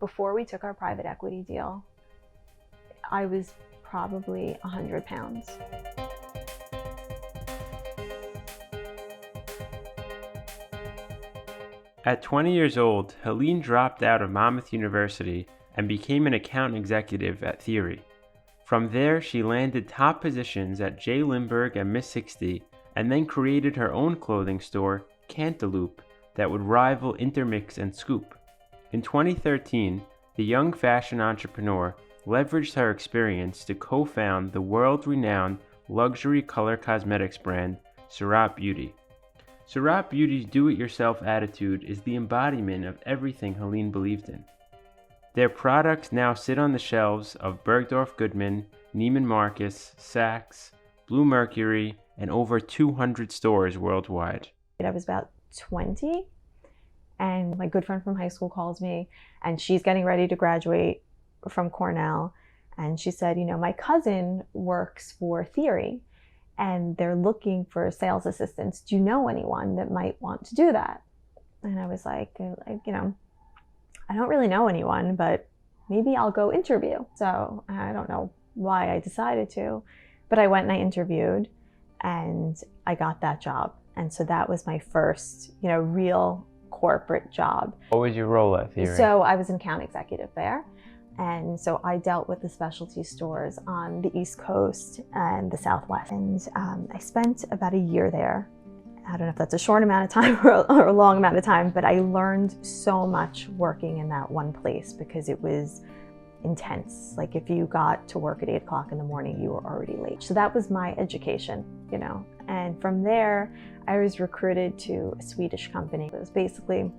before we took our private equity deal, I was probably 100 pounds. At 20 years old, Heleyne dropped out of Monmouth University and became an account executive at Theory. From there, she landed top positions at J. Lindbergh and Miss 60, and then created her own clothing store, Cantaloupe, that would rival Intermix and Scoop. In 2013, the young fashion entrepreneur leveraged her experience to co-found the world-renowned luxury color cosmetics brand, Surrat Beauty. Surrat Beauty's do-it-yourself attitude is the embodiment of everything Heleyne believed in. Their products now sit on the shelves of Bergdorf Goodman, Neiman Marcus, Saks, Blue Mercury, and over 200 stores worldwide. I was about 20, and my good friend from high school calls me, and she's getting ready to graduate from Cornell. And she said, you know, my cousin works for Theory, and they're looking for sales assistants. Do you know anyone that might want to do that? And I was like, you know, I don't really know anyone, but maybe I'll go interview. So I don't know why I decided to, but I went and I interviewed and I got that job. And so that was my first, you know, real corporate job. What was your role at Theory? So I was an account executive there. And so I dealt with the specialty stores on the East Coast and the Southwest. And I spent about a year there. I don't know if that's a short amount of time or a long amount of time, but I learned so much working in that one place because it was intense. Like if you got to work at 8 o'clock in the morning, you were already late. So that was my education, you know. And from there, I was recruited to a Swedish company. It was basically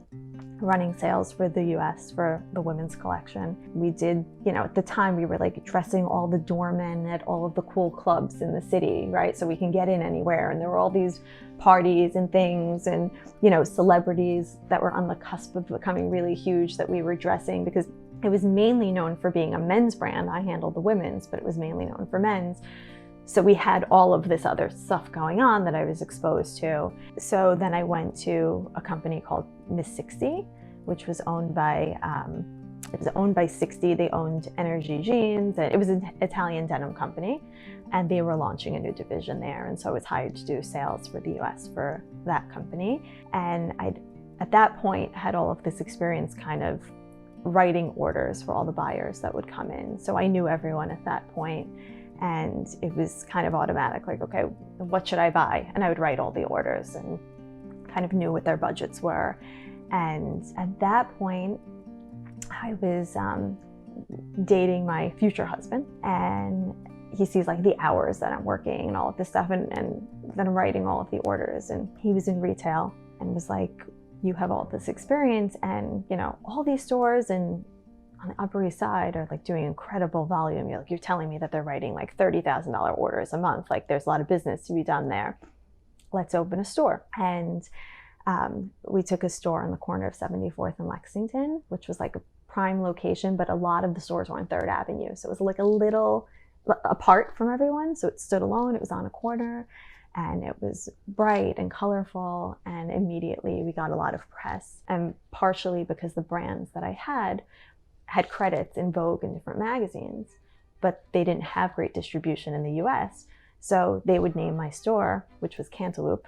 running sales for the US for the women's collection. We did, you know, at the time we were like dressing all the doormen at all of the cool clubs in the city, right? So we can get in anywhere. And there were all these parties and things and, you know, celebrities that were on the cusp of becoming really huge that we were dressing, because it was mainly known for being a men's brand. I handled the women's, but it was mainly known for men's. So we had all of this other stuff going on that I was exposed to. So then I went to a company called Miss 60, which was owned by, 60. They owned Energy Jeans, and it was an Italian denim company, and they were launching a new division there. And so I was hired to do sales for the US for that company. And I'd, at that point, had all of this experience kind of writing orders for all the buyers that would come in. So I knew everyone at that point. And it was kind of automatic, like, okay, what should I buy? And I would write all the orders and kind of knew what their budgets were. And at that point, I was dating my future husband, and he sees like the hours that I'm working and all of this stuff, and then I'm writing all of the orders. And he was in retail and was like, you have all this experience, and you know, all these stores and on the Upper East Side are like doing incredible volume. You're telling me that they're writing like $30,000 orders a month. Like there's a lot of business to be done there. Let's open a store. And we took a store on the corner of 74th and Lexington, which was like a prime location, but a lot of the stores were on 3rd Avenue. So it was like a little apart from everyone. So it stood alone. It was on a corner, and it was bright and colorful. And immediately we got a lot of press, and partially because the brands that I had credits in Vogue and different magazines, but they didn't have great distribution in the US. So they would name my store, which was Cantaloupe,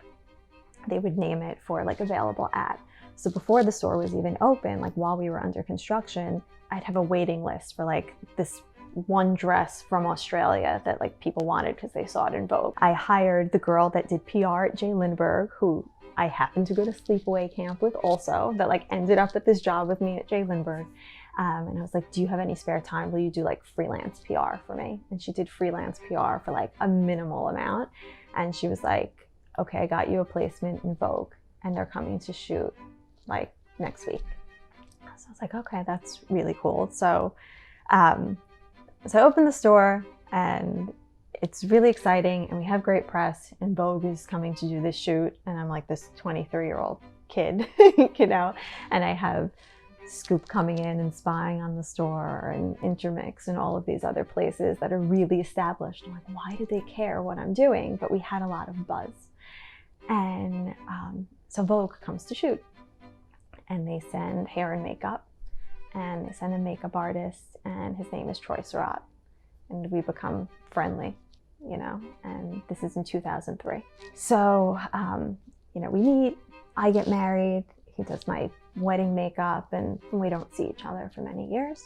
they would name it for like available at. So before the store was even open, like while we were under construction, I'd have a waiting list for like this one dress from Australia that like people wanted because they saw it in Vogue. I hired the girl that did PR at J. Lindbergh, who I happened to go to sleepaway camp with also, that like ended up at this job with me at J. Lindbergh. And I was like, do you have any spare time? Will you do like freelance PR for me? And she did freelance PR for like a minimal amount. And she was like, okay, I got you a placement in Vogue, and they're coming to shoot like next week. So I was like, okay, that's really cool. So I opened the store, and it's really exciting, and we have great press, and Vogue is coming to do this shoot, and I'm like this 23-year-old kid, you know, and I have Scoop coming in and spying on the store, and Intermix, and all of these other places that are really established. I'm like, why do they care what I'm doing? But we had a lot of buzz. And so Vogue comes to shoot, and they send hair and makeup, and they send a makeup artist, and his name is Troy Surratt, and we become friendly, and this is in 2003. So, we meet, I get married, he does my wedding makeup, and we don't see each other for many years.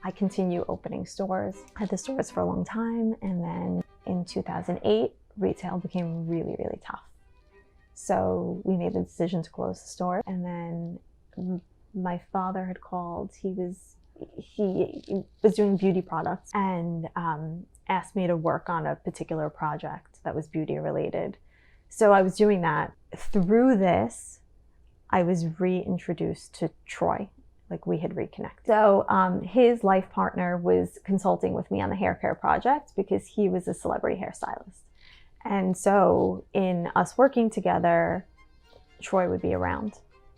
I continue opening stores. I had the stores for a long time, and then in 2008, retail became really, really tough. So we made the decision to close the store, and then my father had called. He was doing beauty products and asked me to work on a particular project that was beauty related. So I was doing that. Through this, I was reintroduced to Troy, like we had reconnected. So his life partner was consulting with me on the hair care project because he was a celebrity hairstylist. And so in us working together, Troy would be around.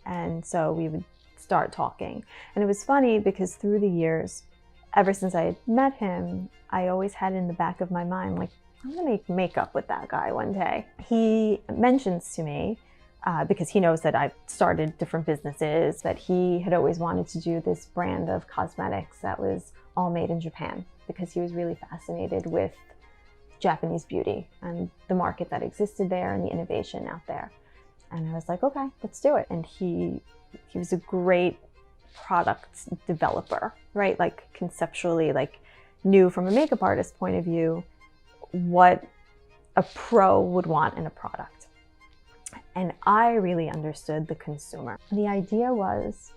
And so we would start talking. And it was funny because through the years, ever since I had met him, I always had in the back of my mind, like, I'm gonna make makeup with that guy one day. He mentions to me, because he knows that I've started different businesses, that he had always wanted to do this brand of cosmetics that was all made in Japan, because he was really fascinated with Japanese beauty and the market that existed there and the innovation out there. And I was like, okay, let's do it. And he was a great product developer, right? Like conceptually, like knew from a makeup artist point of view what a pro would want in a product. And I really understood the consumer. The idea was,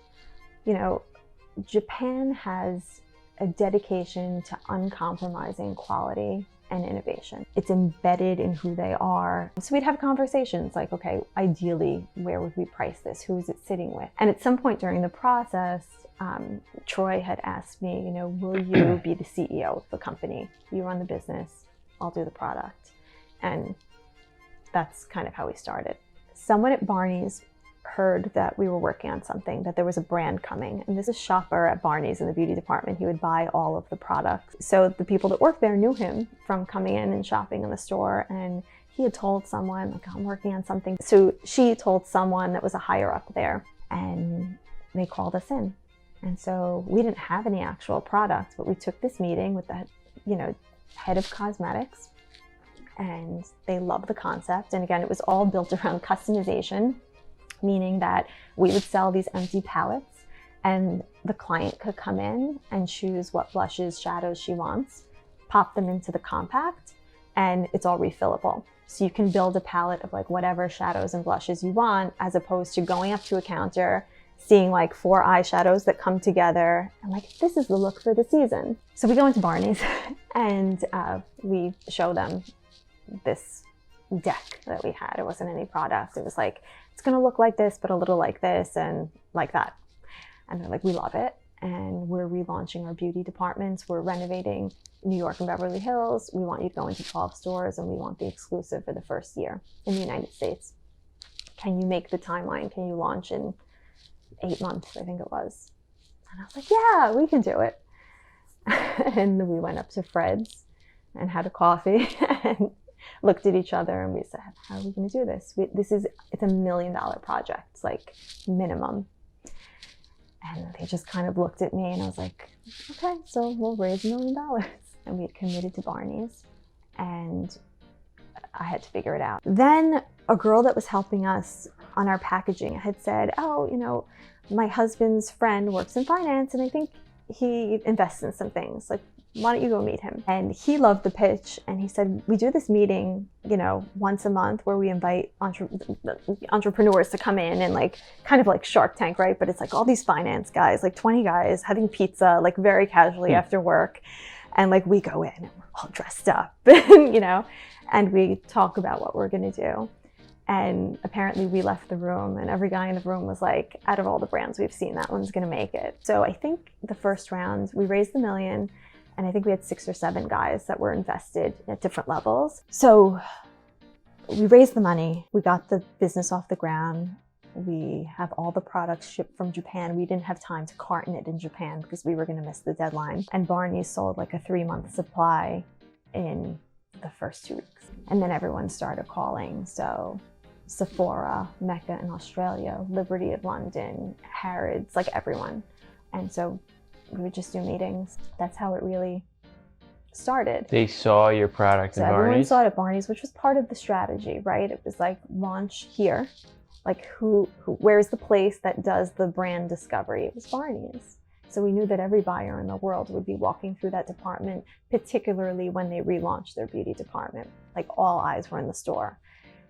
Japan has a dedication to uncompromising quality and innovation. It's embedded in who they are. So we'd have conversations like, okay, ideally, where would we price this? Who is it sitting with? And at some point during the process, Troy had asked me, will you be the CEO of the company? You run the business, I'll do the product. And that's kind of how we started. Someone at Barneys heard that we were working on something, that there was a brand coming. And this is a shopper at Barneys in the beauty department. He would buy all of the products. So the people that worked there knew him from coming in and shopping in the store. And he had told someone, like, I'm working on something. So she told someone that was a higher up there, and they called us in. And so we didn't have any actual products, but we took this meeting with the, head of cosmetics, and they loved the concept. And again, it was all built around customization, meaning that we would sell these empty palettes and the client could come in and choose what blushes, shadows she wants, pop them into the compact, and it's all refillable. So you can build a palette of like whatever shadows and blushes you want, as opposed to going up to a counter, seeing like 4 eyeshadows that come together and like, this is the look for the season. So we go into Barneys and we show them this deck that we had. It wasn't any product. It was like, it's gonna look like this, but a little like this and like that. And they're like, we love it. And we're relaunching our beauty departments. We're renovating New York and Beverly Hills. We want you to go into 12 stores, and we want the exclusive for the first year in the United States. Can you make the timeline? Can you launch in 8 months, I think it was? And I was like, yeah, we can do it. And we went up to Fred's and had a coffee and looked at each other, and we said, how are we going to do this? It's a $1 million project. It's like minimum. And they just kind of looked at me, and I was like, okay, so we'll raise $1 million. And we had committed to Barneys, and I had to figure it out. Then a girl that was helping us on our packaging had said, oh, my husband's friend works in finance, and I think he invests in some things. Like, why don't you go meet him? And he loved the pitch, and he said, we do this meeting, once a month where we invite entrepreneurs to come in and like, kind of like Shark Tank, right? But it's like all these finance guys, like 20 guys having pizza, like very casually after work. And like we go in and we're all dressed up, and we talk about what we're gonna do. And apparently we left the room, and every guy in the room was like, out of all the brands we've seen, that one's gonna make it. So I think the first round, we raised the $1 million, and I think we had 6 or 7 guys that were invested at different levels. So we raised the money, we got the business off the ground, we have all the products shipped from Japan. We didn't have time to carton it in Japan because we were gonna miss the deadline. And Barneys sold like a 3-month supply in the first 2 weeks. And then everyone started calling. So Sephora, Mecca in Australia, Liberty of London, Harrods, like everyone. And so we would just do meetings. That's how it really started. They saw your product So at everyone Barneys? saw it at Barneys, which was part of the strategy, right? It was like, launch here. Like where's the place that does the brand discovery? It was Barneys. So we knew that every buyer in the world would be walking through that department, particularly when they relaunched their beauty department. Like all eyes were in the store.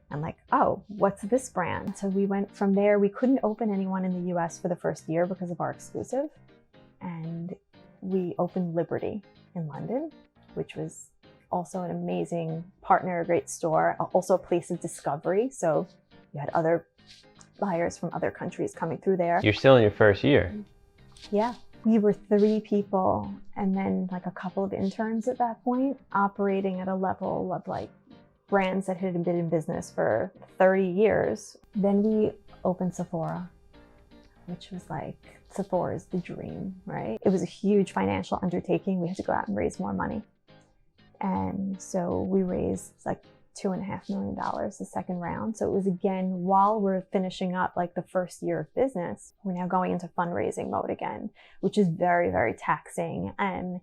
And like, oh, what's this brand? So we went from there. We couldn't open anyone in the US for the first year because of our exclusive. And we opened Liberty in London, which was also an amazing partner, a great store, also a place of discovery. So you had other buyers from other countries coming through there. You're still in your first year. Yeah. We were 3 people and then like a couple of interns at that point, operating at a level of like brands that had been in business for 30 years. Then we opened Sephora, which was like, Sephora is the dream, right? It was a huge financial undertaking. We had to go out and raise more money. And so we raised like $2.5 million the second round. So it was, again, while we're finishing up like the first year of business, we're now going into fundraising mode again, which is very, very taxing and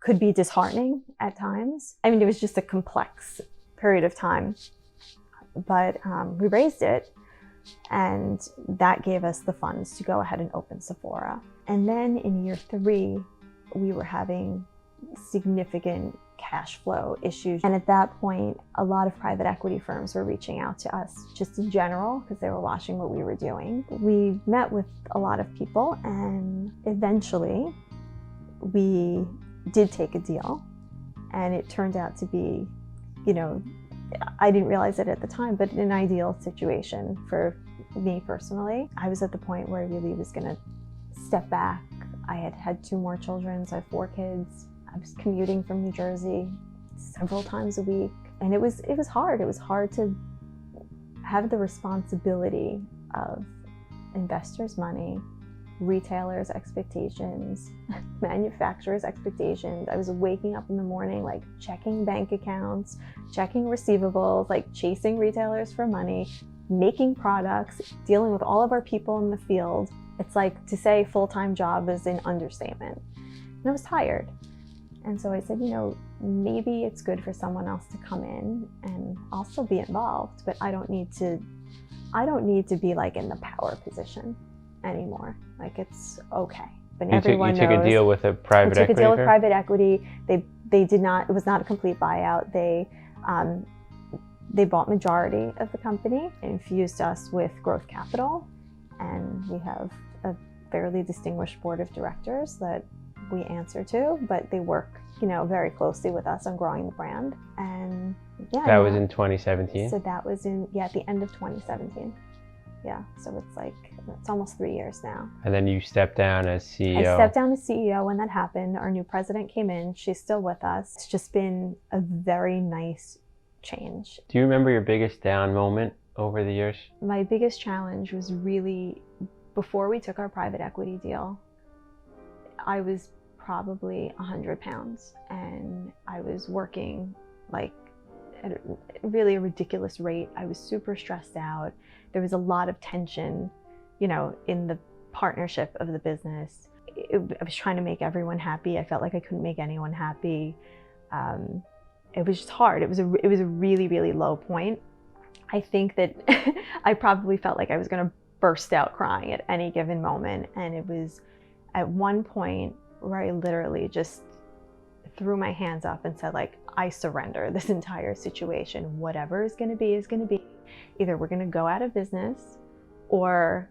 could be disheartening at times. I mean, it was just a complex period of time, but we raised it, and that gave us the funds to go ahead and open Sephora. And then in year 3, we were having significant cash flow issues. And at that point, a lot of private equity firms were reaching out to us just in general because they were watching what we were doing. We met with a lot of people, and eventually we did take a deal, and it turned out to be, you know, I didn't realize it at the time, but an ideal situation for me personally. I was at the point where I really was gonna step back. I had had 2 more children, so I have 4 kids. I was commuting from New Jersey several times a week, and it was hard. It was hard to have the responsibility of investors' money, retailers' expectations, manufacturers' expectations. I was waking up in the morning, like checking bank accounts, checking receivables, like chasing retailers for money, making products, dealing with all of our people in the field. It's like, to say full-time job is an understatement. And I was tired. And so I said, you know, maybe it's good for someone else to come in, and I'll still be involved, but I don't need to be like in the power position anymore. Like, it's okay. But everyone knows. You took a deal with a private equity firm? I took a deal with private equity. They did not, it was not a complete buyout. They bought majority of the company, infused us with growth capital, and we have a fairly distinguished board of directors that we answer to, but they work, you know, very closely with us on growing the brand. And yeah. That was in 2017? So that was at the end of 2017. Yeah, so it's almost 3 years now. And then you stepped down as CEO. I stepped down as CEO when that happened. Our new president came in. She's still with us. It's just been a very nice change. Do you remember your biggest down moment over the years? My biggest challenge was really before we took our private equity deal. I was probably 100 pounds, and I was working like at really a ridiculous rate. I was super stressed out. There was a lot of tension, you know, in the partnership of the business. I was trying to make everyone happy. I felt like I couldn't make anyone happy. It was just hard. It was a really, really low point. I think that I probably felt like I was going to burst out crying at any given moment. And it was at one point where I literally just threw my hands up and said, like, I surrender this entire situation. Whatever is going to be is going to be. Either we're going to go out of business, or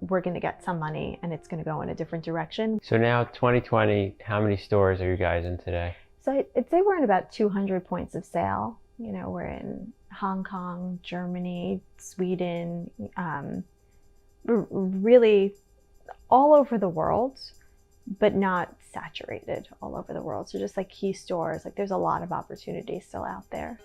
we're going to get some money and it's going to go in a different direction. So now 2020, how many stores are you guys in today? So I'd say we're in about 200 points of sale. You know, we're in Hong Kong, Germany, Sweden, we're really all over the world, but not saturated all over the world. So just like key stores, like there's a lot of opportunity still out there.